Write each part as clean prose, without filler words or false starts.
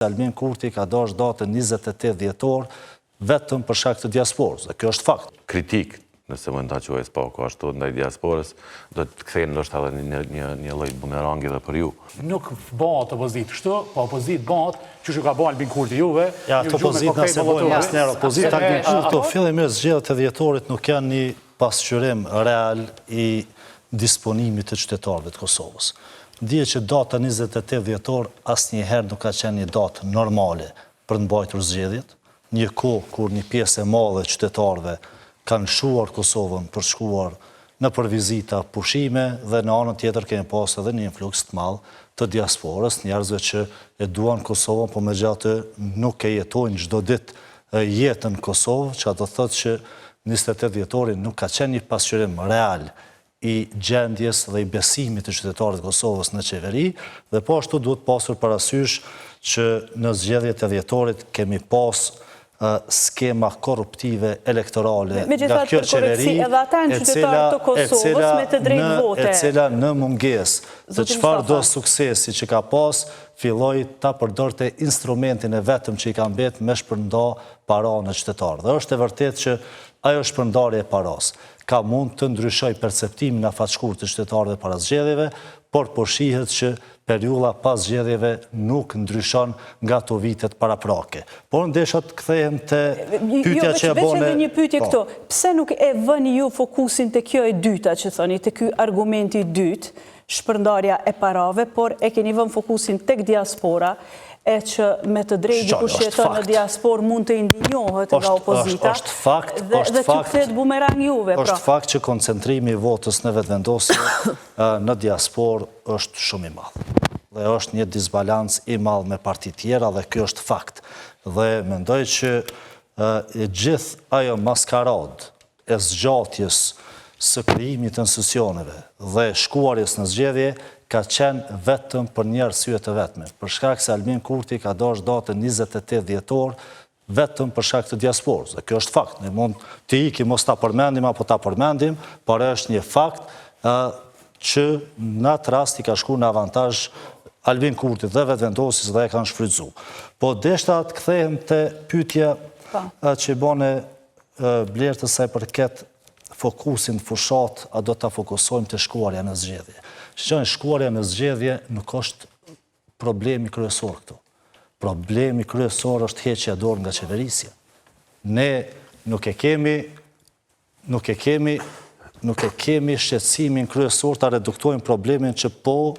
Albin Kurti ka dash datën 28 dhjetor vetëm për shkak të diasporës, dhe kjo është fakt. Kritik, nëse më nda quaj SPAKU ashtu ndaj diasporës, do të kthejnë ndoshta edhe një lloj bumerangi dhe për ju. Nuk bëhet opozit kështu, po opozit bëhet që ka bën Albin Kurti juve. Ja, të opozit nëse bojnë asnjëherë opozit Albin Kurti, fillimisht zgjedhjet e dhjetorit nuk janë një pasqyrim real i disponimit të qytetarëve të Kosovës. Dije që data 28 dhjetor asnjëherë nuk ka qenë një datë normale për të mbajtur zgjedhjet, një kohë kur një pjesë e madhe e qytetarëve kanë shuar Kosovën për shkuar në për vizita pushime dhe në anën tjetër kemi pas edhe një influks të madh të diasporës, njerëzve që e duan Kosovën, por megjithatë nuk e jetojnë çdo ditë jetën në Kosovë, që do të thotë që 28 dhjetori nuk ka qenë një pasqyrim real i gjendjes dhe i besimit të qytetarëve të Kosovës në qeveri, dhe po ashtu duhet pasur parasysh që në zgjedhjet e dhjetorit kemi pas skema korruptive elektorale nga kjo qeveri, e cila në munges të çfarëdo suksesi që ka pas, filloi ta përdorte instrumentin e vetëm që i ka mbet me shpërnda para në qytetarë. Dhe është e vërtet që ajo shpërndarje e paras ka mund të ndryshoj perceptimin afatshkurt të qytetarëve para zgjedhjeve, por po shihet që periudha pas zgjedhjeve nuk ndryshon nga to vitet paraprake. Por ndesha të kthehem te pyetja që e bone. Veç një pyetje këto. Pse nuk e vëni ju fokusin te kjo e dyta që thoni, te ky argumenti i dytë, shpërndarja e parave, por e keni vënë fokusin tek diaspora, e që me të drejtë dikush që jeton në diasporë mund të indinjohet nga opozita dhe që kthehet bumerang juve. Është fakt që koncentrimi i votës në vetëvendosje në diasporë është shumë i madh. Dhe është një disbalans i madh me parti tjera dhe kjo është fakt. Dhe mendoj që gjithë ajo maskarad e zgjatjes së krijimit të institucioneve dhe shkuarjes në zgjedhje ka qenë vetëm për një arsye të vetme. Për shkak se Albin Kurti ka dash datën 28 dhjetor vetëm për shkak të diasporës. Dhe kjo është fakt. Ne mund të ikim mos ta përmendim apo ta përmendim, por është një fakt që në atë rast i ka shku në avantazh Albin Kurti dhe vetëvendosjes dhe e kanë shfrytzuar. Po deshta të kthehem te pyetja që bone Blertës sa i përket fokusin fushat, a do ta fokusojmë te shkuarja në zgjedhje. Shkuarja në zgjedhje nuk është problemi kryesor këtu. Problemi kryesor është heqja dorë nga qeverisja. Ne nuk e kemi shqetësimin kryesor ta reduktojmë problemin që po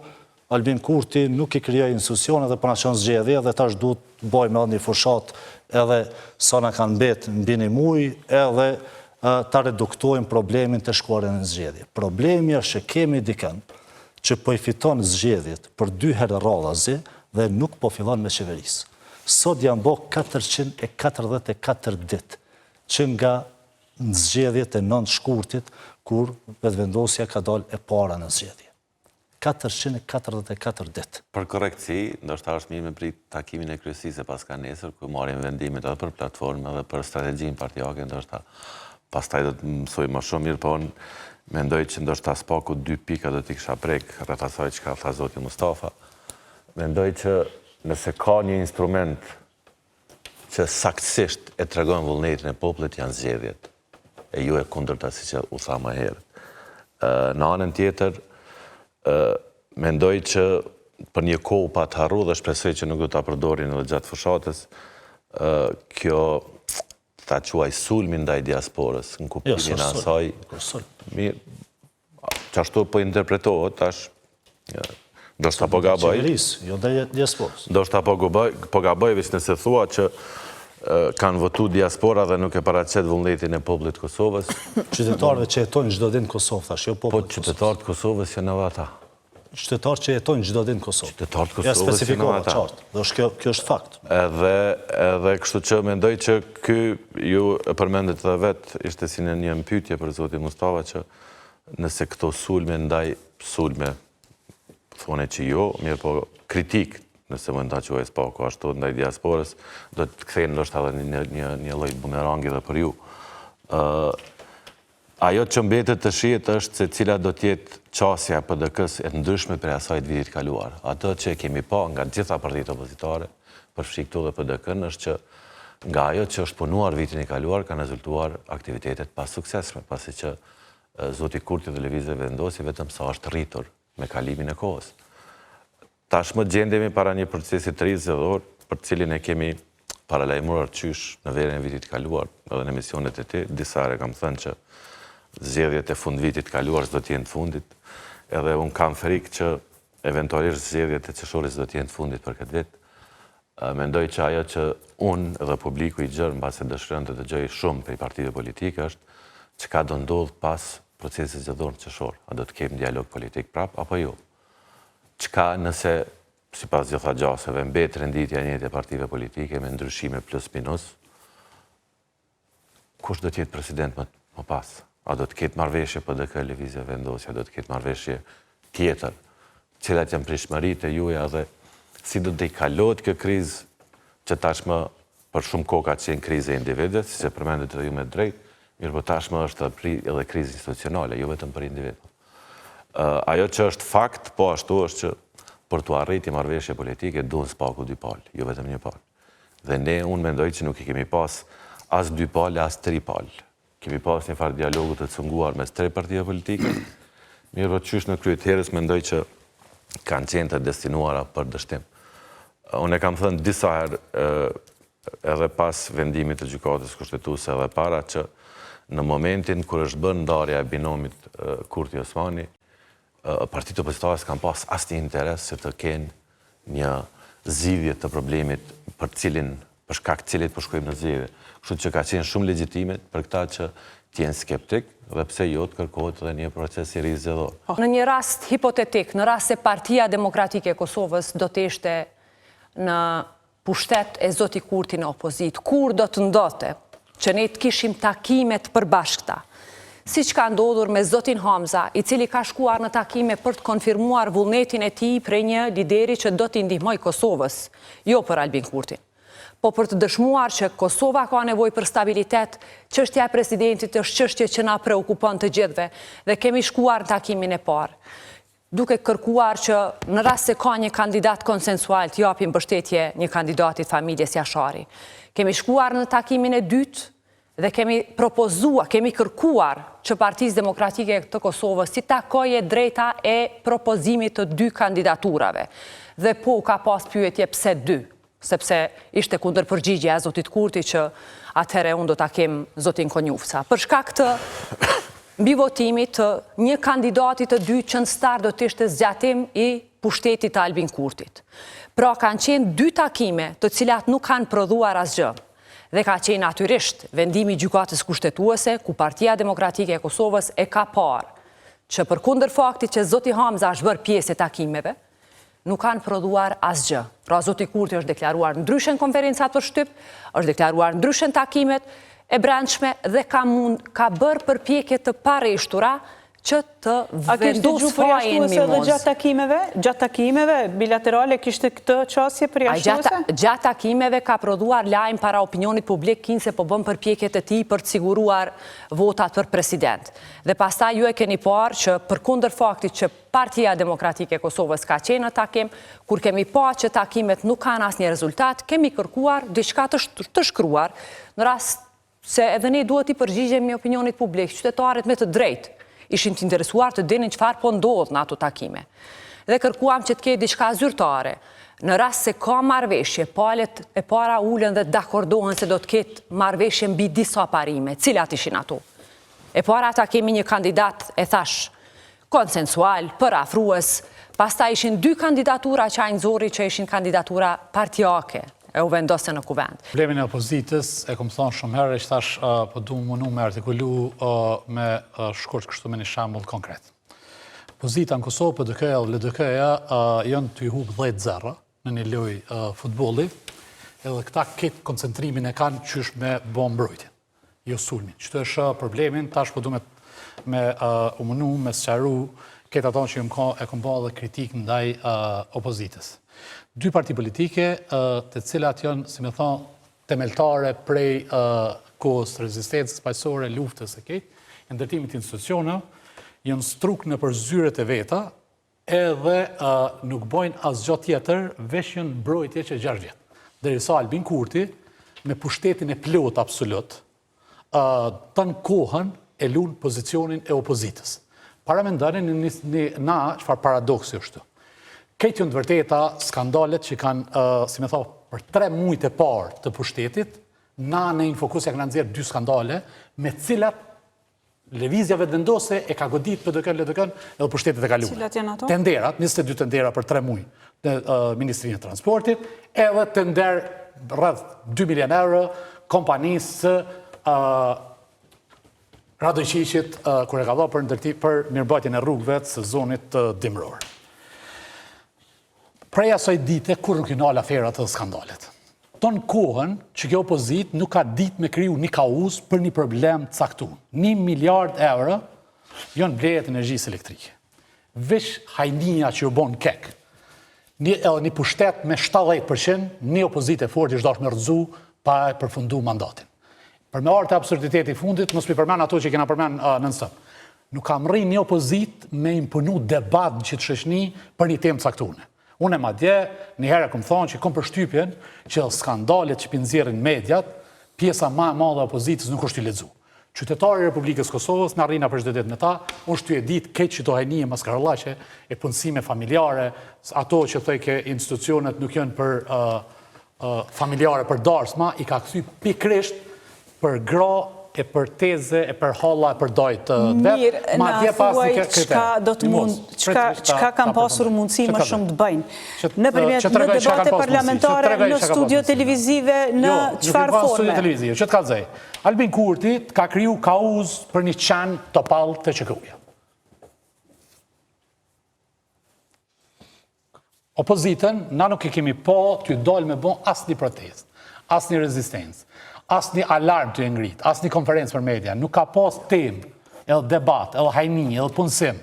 Albin Kurti nuk i krijoi institucione dhe po na çon zgjedhje dhe tash duhet bëjmë edhe një fushat edhe sa na kanë mbet mbi një muaj edhe ta reduktojmë problemin të shkuarja në zgjedhje. Problemi është që kemi dikën që po i fiton zgjedhjet për 2 herë radhazi dhe nuk po fillon me qeverisë. Sot janë bë 444 ditë që nga zgjedhjet e 9 shkurtit kur vetëvendosja ka dalë e para në zgjedhje. 444 ditë. Për korektësi, ndoshta është mirë me prit takimin e kryesisë pas ka nesër, ku marrim vendimet edhe për platformën edhe për strategjinë partijake, ndoshta pastaj do të mësoj më shumë mirë, po mendoj që ndoshta SPAKU 2 pika do t'i kisha prek rreth asaj çka tha zoti Mustafa. Mendoj që nëse ka një instrument që saktësisht e tregon vullnetin e popullit janë zgjedhjet. E ju e kundërta siç u tha më herët. Në anën tjetër, mendoj që për një kohë pa të harru dhe shpresoj që nuk do ta përdorin edhe gjatë fushatës, kjo ta quaj sulmi ndaj diasporës, në kuptimin e asaj. Qashtu po interpretohet tash, ndoshta po gaboj. Qeverisë, jo ndaj diasporës. Ndoshta po gaboj veç nëse thua që kanë votu diaspora dhe nuk e paraqet vullnetin e popullit të Kosovës. Qytetarëve që jetojnë çdo ditë në Kosovë, thash, jo popullit të Kosovës. Po qytetarët e Kosovës janë edhe ata. Qytetarë që jetojnë çdo ditë në Kosovë. Qytetarët e Kosovës janë edhe ata. Dhe kjo është fakt. Edhe kështu që mendoj që ky ju e përmendet edhe vet, ishte si në një pyetje për zotin Mustafa që nëse këto sulme ndaj sulme thonë që jo, mirë po kritik nëse më nda quaj SPAKU ashtu ndaj diasporës, do të kthejnë ndoshta edhe një lloj bumerangi dhe për ju. Ajo që mbetet të shihet është se cila do të jetë qasja e PDK-s e ndryshme për asaj të vitit kaluar. Ato që kemi pa nga gjitha partitë opozitare, përfshi këtu dhe PDK-n është që nga ajo që është punuar vitin i kaluar kanë rezultuar aktivitetet pas suksesshme, pasi që zoti Kurti dhe lëvizje vendosi vetëm sa është rritur me kalimin e kohës. Tashmë gjendemi para një procesi të ri zgjedhor, për cilin e kemi paralajmëruar qysh në verën e vitit kaluar, edhe në emisionet e ti, disa herë kam thënë që zgjedhjet e fund vitit kaluar s'do t'jenë të fundit, edhe unë kam frikë që eventualisht zgjedhjet e qershorit s'do t'jenë të fundit për këtë vit. Mendoj që ajo që unë dhe publiku i gjerë mbase dëshiron të dëgjoj shumë prej partive politike është çka do ndodh pas procesit zgjedhor qershor. A do të kemi dialog politik prap apo jo? Çka nëse sipas gjitha gjasëve mbet renditja e njëjtë e partive politike me ndryshime plus minus, kush do të jetë president më pas? A do të ketë marrëveshje PDK lëvizje vendosje, a do të ketë marrëveshje tjetër? Cilat janë pritshmëritë e juaja dhe si do të kalohet kjo krizë që tashmë për shumë kohë ka qenë krizë e individëve, si se përmendet edhe ju me drejt, mirë po tashmë është edhe krizë institucionale, jo vetëm për individ. Ajo që është fakt, po ashtu është që për të arritur marrëveshje politike duhen spaku dy palë, jo vetëm një palë. Dhe ne unë mendoj që nuk i kemi pas as dy palë, as tri palë. Kemi pas një farë dialogu të cunguar mes tre partive politike, mirë po qysh në kryeterës mendoj që kanë qenë të destinuara për dështim. Unë e kam thënë disa herë edhe pas vendimit të gjykatës kushtetuese edhe para që në momentin kur është bërë ndarja e binomit Kurti Osmani, partitë opozitare s'kan pas asnjë interes se të kenë një zgjidhje të problemit për shkak të cilit po shkojmë në zgjedhje. Kështu që ka qenë shumë legjitime për këta që t'jenë skeptik dhe pse jo të kërkohet edhe një proces i ri zgjedhor. Në një rast hipotetik, në rast se Partia Demokratike e Kosovës do të ishte në pushtet e zoti Kurti në opozit, kur do të ndodhte që ne të kishim takimet përbashkëta, si që ka ndodhur me zotin Hamza, i cili ka shkuar në takime për të konfirmuar vullnetin e tij prej një lideri që do t'i ndihmoj Kosovës, jo për Albin Kurtin, po për të dëshmuar që Kosova ka nevojë për stabilitet, çështja e presidentit është çështje që na preokupon të gjithëve dhe kemi shkuar në takimin e parë, duke kërkuar që në rast se ka një kandidat konsensual të japim mbështetje një kandidatit familjes Jashari. Kemi shkuar në takimin e dytë dhe kemi propozuar, kemi kërkuar që Partisë Demokratike të Kosovës si takoje drejta e propozimit të dy kandidaturave. Dhe po ka pas pyetje pse dy, sepse ishte kundër përgjigje e zotit Kurti që atëherë unë do ta kem zotin Konjufca. Për shkak të mbi votimit të një kandidatit të dy qëndëstar do të ishte zgjatim i pushtetit të Albin Kurtit. Pra kanë qenë dy takime të cilat nuk kanë prodhuar asgjë. Dhe ka qenë natyrisht vendimi gjykatës kushtetuese ku Partia Demokratike e Kosovës e ka parë që përkundër faktit që zoti Hamza është bërë pjesë e takimeve, nuk kanë prodhuar asgjë. Pra zoti Kurti është deklaruar ndryshe në konferencat për shtyp, është deklaruar ndryshe në takimet e brendshme dhe ka bërë përpjekje të pareshtura që të vendos fajin mimoz. Gjatë takimeve bilaterale kishte këtë qasje përjashtuese? Gjatë takimeve ka prodhuar lajm para opinionit publik kinse po bën përpjekjet e tij për të siguruar votat për president. Dhe pastaj ju e keni parë që përkundër faktit që Partia Demokratike e Kosovës ka qenë në takim, kur kemi parë që takimet nuk kanë asnjë rezultat, kemi kërkuar diçka të shkruar në rast se edhe ne duhet i përgjigjemi opinionit publik, qytetarët me të drejtë ishin të interesuar të dinin çfarë po ndodh në ato takime. Dhe kërkuam që të ketë diçka zyrtare. Në rast se ka marrëveshje, palët e para ulen dhe dakordohen se do të ketë marrëveshje mbi disa parime. Cilat ishin ato? E para ata kemi një kandidat, e thash, konsensual, përafrues, pastaj ishin dy kandidatura qajnëzori që ishin kandidatura partijake, e u vendose në kuvend. Problemin e opozitës, e kom thonë shumë herë, që thash po du më me artikulu me shkurt kështu me një shembull konkret. Opozita në Kosovë, PDK-ja dhe LDK-ja janë të i hub 10-0 në një lojë futbolli, edhe këta këtë koncentrimin e kanë qysh me bo mbrojtjen, jo sulmin. Qëto është problemin, tash po du me umënu, me sqaru, këtë ato që e kom bo dhe kritik ndaj opozitës. Dy parti politike të cilat janë, si me thonë, temeltare prej kohës rezistencës paqësore, luftës e këtë, e ndërtimit institucioneve, janë struk në përzyret e veta, edhe nuk bojnë asgjë tjetër, veç janë mbrojtje që 6 vjetë. derisa Albin Kurti, me pushtetin e plot absolut, të në kohën e lunë pozicionin e opozitës. Para me ndërën na qëfar paradoksi është. Këtë jënë të vërteta skandalet që kanë, si me tha, për 3 mujt e parë të pushtetit, na në Infokusja kanë nxjerrë 2 skandale, me cilat lëvizjave vendose e ka godit PDK-n edhe pushtetit e kaluara. Cilat janë ato? Tenderat, 22 tendera për 3 muj në Ministrinë e Transportit, edhe tender rreth 2 milion euro kompanisë Radojqiqit, kur e ka dhënë për mirëmbajtjen e rrugëve të sezonit dimror. Prej asaj dite, kur nuk i nalë aferat dhe skandalet. Ton kohën që kjo opozit nuk ka ditë me kriju një kauz për një problem të caktun. 1 miliard euro janë blejet energjisë elektrike. Vesh hajnia që ju bon kek. Një pushtet me 70%, një opozit e fort që shdash me rëzu pa e përfundu mandatin. Për me artë e absurditeti fundit, mos mi përmen ato që kena përmen nënstëm. Nuk kam rri një opozit me imponu debat në qitë shëshni për një temë caktune. Unë e ma dje, njëherë këmë thonë që kom përshtypjen që skandalet që pinzirin mediat, pjesa ma madhe opozitës nuk është të ledzu. Qytetari i Republikës Kosovës, në arrina për qytetet me ta, është të e ditë këtë që të hajnije maskarëllaqe, e punësime familjare, ato që thëjke institucionet nuk jënë për familjare për darsma, i ka këthy pikrisht për gra e për teze, e për halla, e për dojtë vetë. Mirë, na thuaj qka kam pasur mundësi më shumë të bëjnë. Në përmjet në debate parlamentare, në studio televizive, në qfar forme? Studio televizive, që të ka zej. Albin Kurti ka kriju kauz për një qenë të palë të QK-uja. Opozitën, na nuk e kemi po të dalë me bon asë një protest, asë një rezistencë, asë një alarm të ngrit, asë një konferencë për media, nuk ka pas temë, edhe debat, edhe hajni, edhe punësim.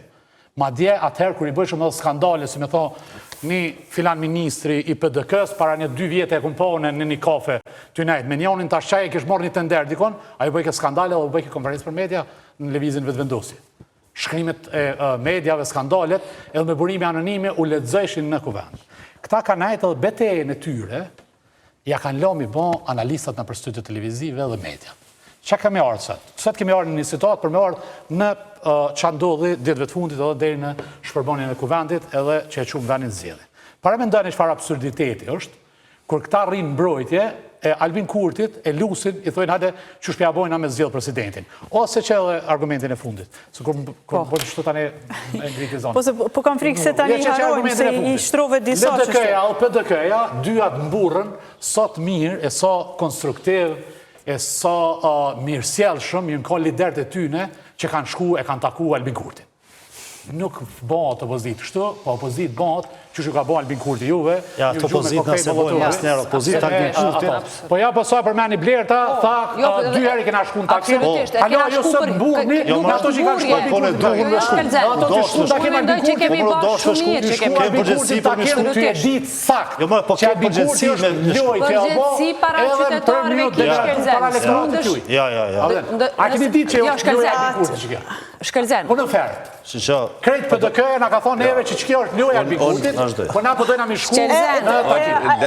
Ma dje, atëherë, kër i bëjshëm edhe skandale, si me tho, një filan ministri i PDK-s, para një 2 vjetë e kumpone në një kafe të nejtë, me njonin të ashqaj e kish morë një tender dikon, a i bëjke skandale edhe bëjke konferencë për media në levizin vetëvendosi. Shkrimet e mediave, skandalet, edhe me burime anonime u lexojshin në kuvend. Këta ka najtë edhe betejën e tyre, ja kanë lomi bon analistat në për studio televizive dhe media. Qa kemi ardhë sëtë? Sëtë kemi ardhë në një situatë për me ardhë në që ndodhi ditëve të fundit edhe deri në shpërbonjen e kuvendit edhe që e qumë vendin zjedhe. Para me ndërë një çfarë absurditeti është, kur këta rrinë mbrojtje, e Albin Kurtit e lusin, i thojnë hajde që shpja bojna me zgjedh presidentin. Ose që edhe argumentin e fundit. Se kur po që tani e ngriti zonë. Po kam frikë se tani harojnë, se i shtrove disa që LDK-ja o PDK-ja, dyat mburën, sot mirë, e sa konstruktiv, e sa mirësjellshëm, jënë ka liderët e tyne që kanë shku e kanë taku Albin Kurtin. Nuk bëhat opozit kështu, po opozit bëhat që që ka bëha Albin Kurti juve. Ja, të opozit nëse bojnë asë njerë opozit Albin Kurti. Po ja, po sa për meni Blerta, tha, 2 herë i kena shku në takim. Alo, jo së mburni, në ato që i kanë shku Albin Kurti. Ato që shku në takim Albin Kurti, kemi përgjëtësi për mi shku të e ditë sakt. Jo, po ke përgjëtësi me përgjëtësi para qytetarëve kishë Ja. A keni ditë që jo shkelzen Albin Kurti që kjo? Shkelzen. Po në ferë. Krejt PDK-ja nga ka thonë neve që kjo është lojë Albin Kurtit, po na po dojna mi shku në takim.